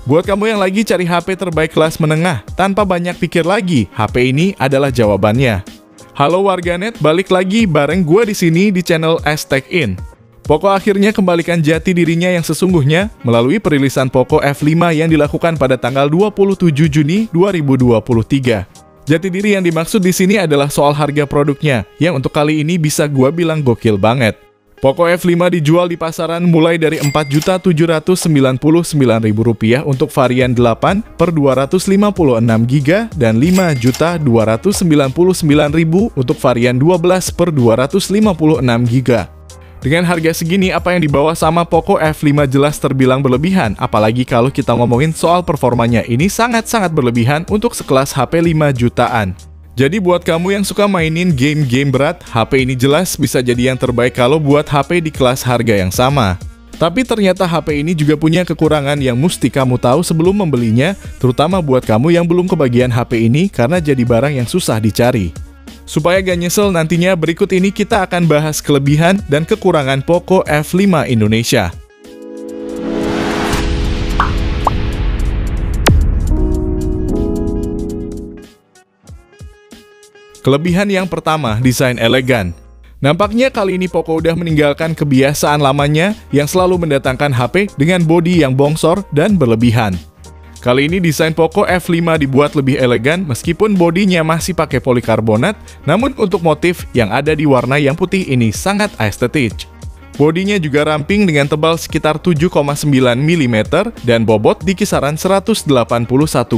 Buat kamu yang lagi cari HP terbaik kelas menengah, tanpa banyak pikir lagi, HP ini adalah jawabannya. Halo warganet, balik lagi bareng gue di sini di channel #STechIn. Poco akhirnya kembalikan jati dirinya yang sesungguhnya melalui perilisan Poco F5 yang dilakukan pada tanggal 27 Juni 2023. Jati diri yang dimaksud di sini adalah soal harga produknya, yang untuk kali ini bisa gue bilang gokil banget. Poco F5 dijual di pasaran mulai dari Rp4.799.000 untuk varian 8/256GB dan Rp5.299.000 untuk varian 12/256GB. Dengan harga segini, apa yang dibawa sama Poco F5 jelas terbilang berlebihan, apalagi kalau kita ngomongin soal performanya ini sangat-sangat berlebihan untuk sekelas HP 5 jutaan. Jadi buat kamu yang suka mainin game-game berat, HP ini jelas bisa jadi yang terbaik kalau buat HP di kelas harga yang sama. Tapi ternyata HP ini juga punya kekurangan yang mesti kamu tahu sebelum membelinya, terutama buat kamu yang belum kebagian HP ini karena jadi barang yang susah dicari. Supaya gak nyesel nantinya, berikut ini kita akan bahas kelebihan dan kekurangan Poco F5 Indonesia. Kelebihan yang pertama, desain elegan. Nampaknya kali ini Poco udah meninggalkan kebiasaan lamanya yang selalu mendatangkan HP dengan bodi yang bongsor dan berlebihan. Kali ini desain Poco F5 dibuat lebih elegan meskipun bodinya masih pakai polikarbonat, namun untuk motif yang ada di warna yang putih ini sangat estetik. Bodinya juga ramping dengan tebal sekitar 7,9 mm dan bobot di kisaran 181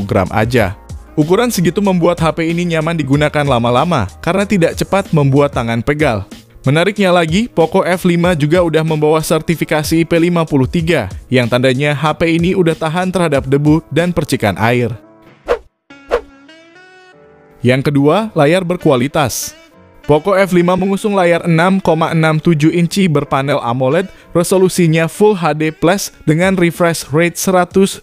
gram aja. Ukuran segitu membuat HP ini nyaman digunakan lama-lama karena tidak cepat membuat tangan pegal. Menariknya lagi, Poco F5 juga udah membawa sertifikasi IP53 yang tandanya HP ini udah tahan terhadap debu dan percikan air. Yang kedua, layar berkualitas. Poco F5 mengusung layar 6,67 inci berpanel AMOLED, resolusinya Full HD Plus dengan refresh rate 120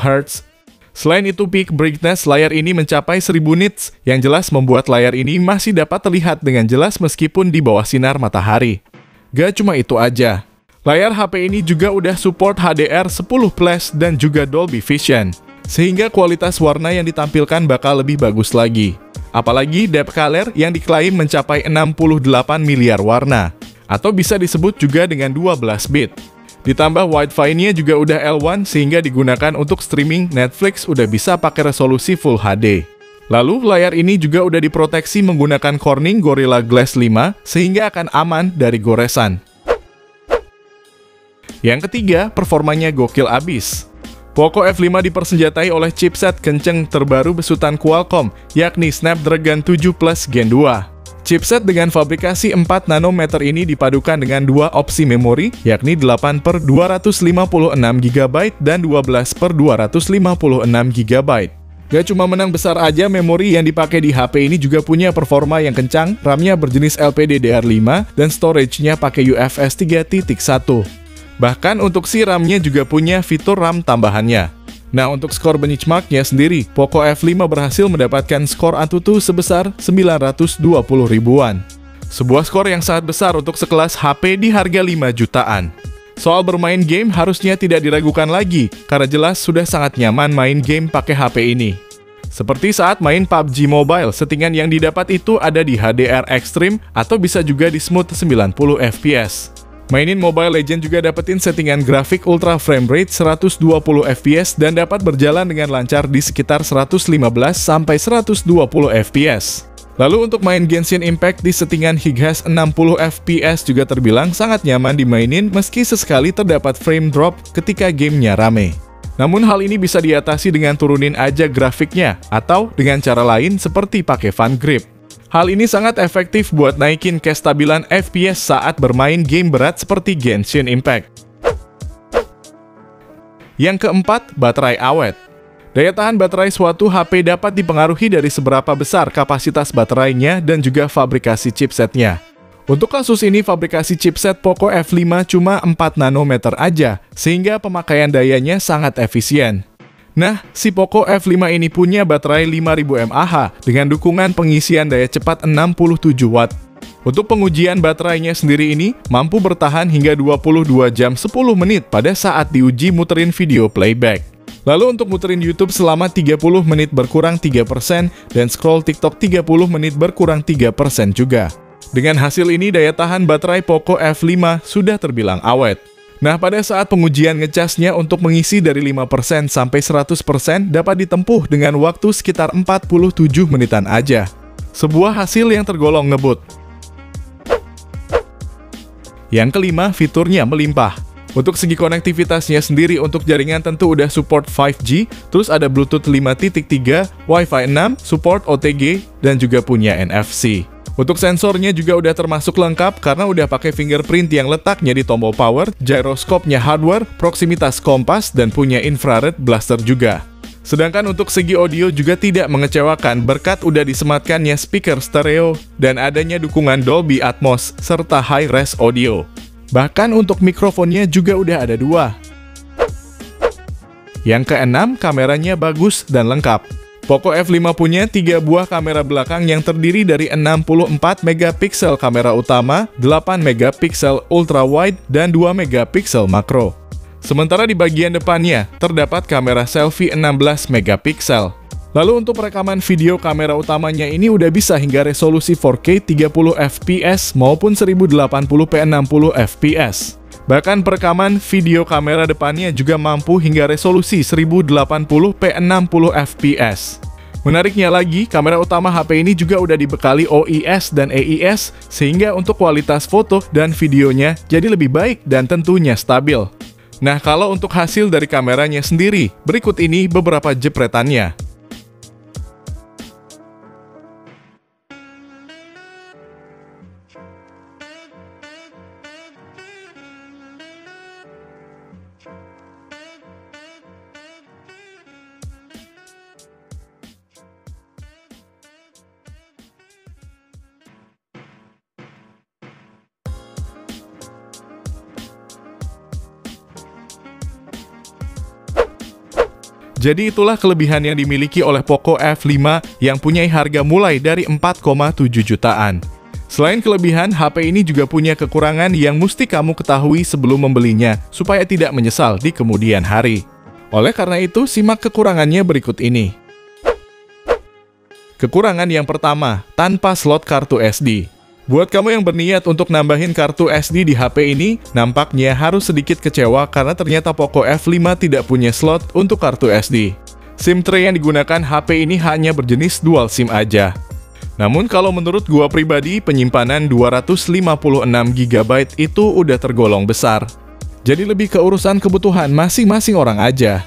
Hz. Selain itu, peak brightness layar ini mencapai 1000 nits, yang jelas membuat layar ini masih dapat terlihat dengan jelas meskipun di bawah sinar matahari. Gak cuma itu aja, layar HP ini juga udah support HDR10+ dan juga Dolby Vision, sehingga kualitas warna yang ditampilkan bakal lebih bagus lagi. Apalagi depth color yang diklaim mencapai 68 miliar warna, atau bisa disebut juga dengan 12 bit. Ditambah Wi-Fi-nya juga udah L1 sehingga digunakan untuk streaming Netflix udah bisa pakai resolusi Full HD. Lalu layar ini juga udah diproteksi menggunakan Corning Gorilla Glass 5 sehingga akan aman dari goresan. Yang ketiga, performanya gokil abis. Poco F5 dipersenjatai oleh chipset kenceng terbaru besutan Qualcomm, yakni Snapdragon 7 Plus Gen 2. Chipset dengan fabrikasi 4 nanometer ini dipadukan dengan dua opsi memori, yakni 8/256GB dan 12/256GB. Gak cuma menang besar aja, memori yang dipakai di HP ini juga punya performa yang kencang, RAM-nya berjenis LPDDR5 dan storage-nya pakai UFS 3.1. Bahkan untuk si RAM-nya juga punya fitur RAM tambahannya. Nah, untuk skor benchmark-nya sendiri, Poco F5 berhasil mendapatkan skor ANTUTU sebesar 920 ribuan. Sebuah skor yang sangat besar untuk sekelas HP di harga 5 jutaan. Soal bermain game harusnya tidak diragukan lagi, karena jelas sudah sangat nyaman main game pakai HP ini. Seperti saat main PUBG Mobile, settingan yang didapat itu ada di HDR Extreme atau bisa juga di Smooth 90 fps. Mainin Mobile Legends juga dapetin settingan grafik ultra frame rate 120 fps dan dapat berjalan dengan lancar di sekitar 115 sampai 120 fps. Lalu untuk main Genshin Impact di settingan HIGHAS 60 fps juga terbilang sangat nyaman dimainin meski sesekali terdapat frame drop ketika gamenya rame. Namun hal ini bisa diatasi dengan turunin aja grafiknya atau dengan cara lain seperti pakai fan grip. Hal ini sangat efektif buat naikin kestabilan FPS saat bermain game berat seperti Genshin Impact. Yang keempat, baterai awet. Daya tahan baterai suatu HP dapat dipengaruhi dari seberapa besar kapasitas baterainya dan juga fabrikasi chipsetnya. Untuk kasus ini, fabrikasi chipset Poco F5 cuma 4 nanometer aja, sehingga pemakaian dayanya sangat efisien. Nah, si Poco F5 ini punya baterai 5000 mAh dengan dukungan pengisian daya cepat 67 Watt. Untuk pengujian baterainya sendiri ini mampu bertahan hingga 22 jam 10 menit pada saat diuji muterin video playback. Lalu untuk muterin YouTube selama 30 menit berkurang 3% dan scroll TikTok 30 menit berkurang 3% juga. Dengan hasil ini daya tahan baterai Poco F5 sudah terbilang awet. Nah, pada saat pengujian ngecasnya untuk mengisi dari 5% sampai 100% dapat ditempuh dengan waktu sekitar 47 menitan aja. Sebuah hasil yang tergolong ngebut. Yang kelima, fiturnya melimpah. Untuk segi konektivitasnya sendiri untuk jaringan tentu udah support 5G, terus ada Bluetooth 5.3, Wi-Fi 6, support OTG, dan juga punya NFC. Untuk sensornya juga udah termasuk lengkap karena udah pakai fingerprint yang letaknya di tombol power, gyroscope-nya hardware, proximitas kompas, dan punya infrared blaster juga. Sedangkan untuk segi audio juga tidak mengecewakan berkat udah disematkannya speaker stereo dan adanya dukungan Dolby Atmos serta high-res audio. Bahkan untuk mikrofonnya juga udah ada 2. Yang keenam, kameranya bagus dan lengkap. Poco F5 punya 3 buah kamera belakang yang terdiri dari 64 megapiksel kamera utama, 8 megapiksel ultra wide, dan 2 megapiksel makro. Sementara di bagian depannya, terdapat kamera selfie 16 megapiksel. Lalu untuk rekaman video kamera utamanya ini udah bisa hingga resolusi 4K 30 fps maupun 1080p 60 fps. Bahkan perekaman video kamera depannya juga mampu hingga resolusi 1080p 60 fps. Menariknya lagi, kamera utama HP ini juga udah dibekali OIS dan AIS sehingga untuk kualitas foto dan videonya jadi lebih baik dan tentunya stabil. Nah, kalau untuk hasil dari kameranya sendiri, berikut ini beberapa jepretannya. Jadi itulah kelebihan yang dimiliki oleh Poco F5 yang punya harga mulai dari 4,7 jutaan. Selain kelebihan, HP ini juga punya kekurangan yang mesti kamu ketahui sebelum membelinya, supaya tidak menyesal di kemudian hari. Oleh karena itu, simak kekurangannya berikut ini. Kekurangan yang pertama, tanpa slot kartu SD. Buat kamu yang berniat untuk nambahin kartu SD di HP ini, nampaknya harus sedikit kecewa karena ternyata Poco F5 tidak punya slot untuk kartu SD. SIM tray yang digunakan HP ini hanya berjenis dual SIM aja. Namun kalau menurut gua pribadi, penyimpanan 256GB itu udah tergolong besar. Jadi lebih ke urusan kebutuhan masing-masing orang aja.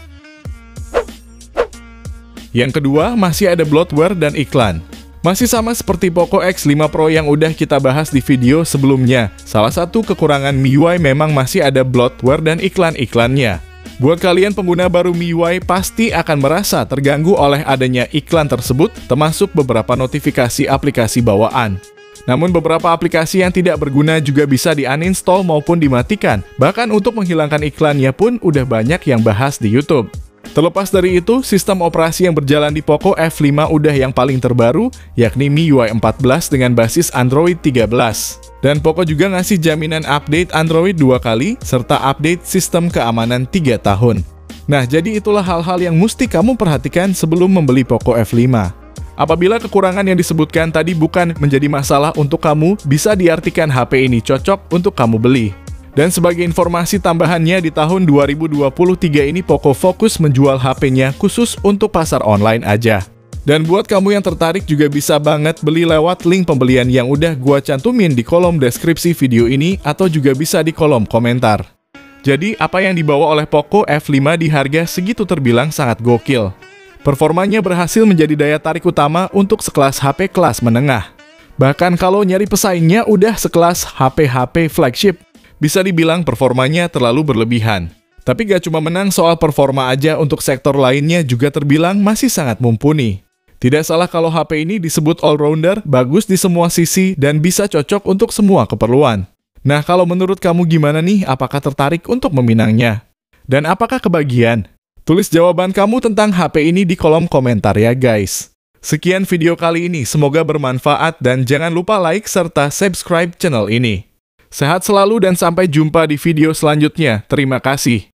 Yang kedua, masih ada bloatware dan iklan. Masih sama seperti Poco X5 Pro yang udah kita bahas di video sebelumnya. Salah satu kekurangan MIUI memang masih ada bloatware dan iklan-iklannya. Buat kalian pengguna baru MIUI pasti akan merasa terganggu oleh adanya iklan tersebut, termasuk beberapa notifikasi aplikasi bawaan. Namun beberapa aplikasi yang tidak berguna juga bisa di-uninstall maupun dimatikan. Bahkan untuk menghilangkan iklannya pun udah banyak yang bahas di YouTube. Terlepas dari itu, sistem operasi yang berjalan di Poco F5 udah yang paling terbaru, yakni MIUI 14 dengan basis Android 13. Dan Poco juga ngasih jaminan update Android 2 kali, serta update sistem keamanan 3 tahun. Nah, jadi itulah hal-hal yang mesti kamu perhatikan sebelum membeli Poco F5. Apabila kekurangan yang disebutkan tadi bukan menjadi masalah untuk kamu, bisa diartikan HP ini cocok untuk kamu beli. Dan sebagai informasi tambahannya, di tahun 2023 ini Poco fokus menjual HP-nya khusus untuk pasar online aja. Dan buat kamu yang tertarik juga bisa banget beli lewat link pembelian yang udah gua cantumin di kolom deskripsi video ini atau juga bisa di kolom komentar. Jadi apa yang dibawa oleh Poco F5 di harga segitu terbilang sangat gokil. Performanya berhasil menjadi daya tarik utama untuk sekelas HP kelas menengah. Bahkan kalau nyari pesaingnya udah sekelas HP-HP flagship. Bisa dibilang performanya terlalu berlebihan. Tapi gak cuma menang soal performa aja, untuk sektor lainnya juga terbilang masih sangat mumpuni. Tidak salah kalau HP ini disebut all-rounder, bagus di semua sisi, dan bisa cocok untuk semua keperluan. Nah, kalau menurut kamu gimana nih? Apakah tertarik untuk meminangnya? Dan apakah kebagian? Tulis jawaban kamu tentang HP ini di kolom komentar ya guys. Sekian video kali ini, semoga bermanfaat dan jangan lupa like serta subscribe channel ini. Sehat selalu dan sampai jumpa di video selanjutnya. Terima kasih.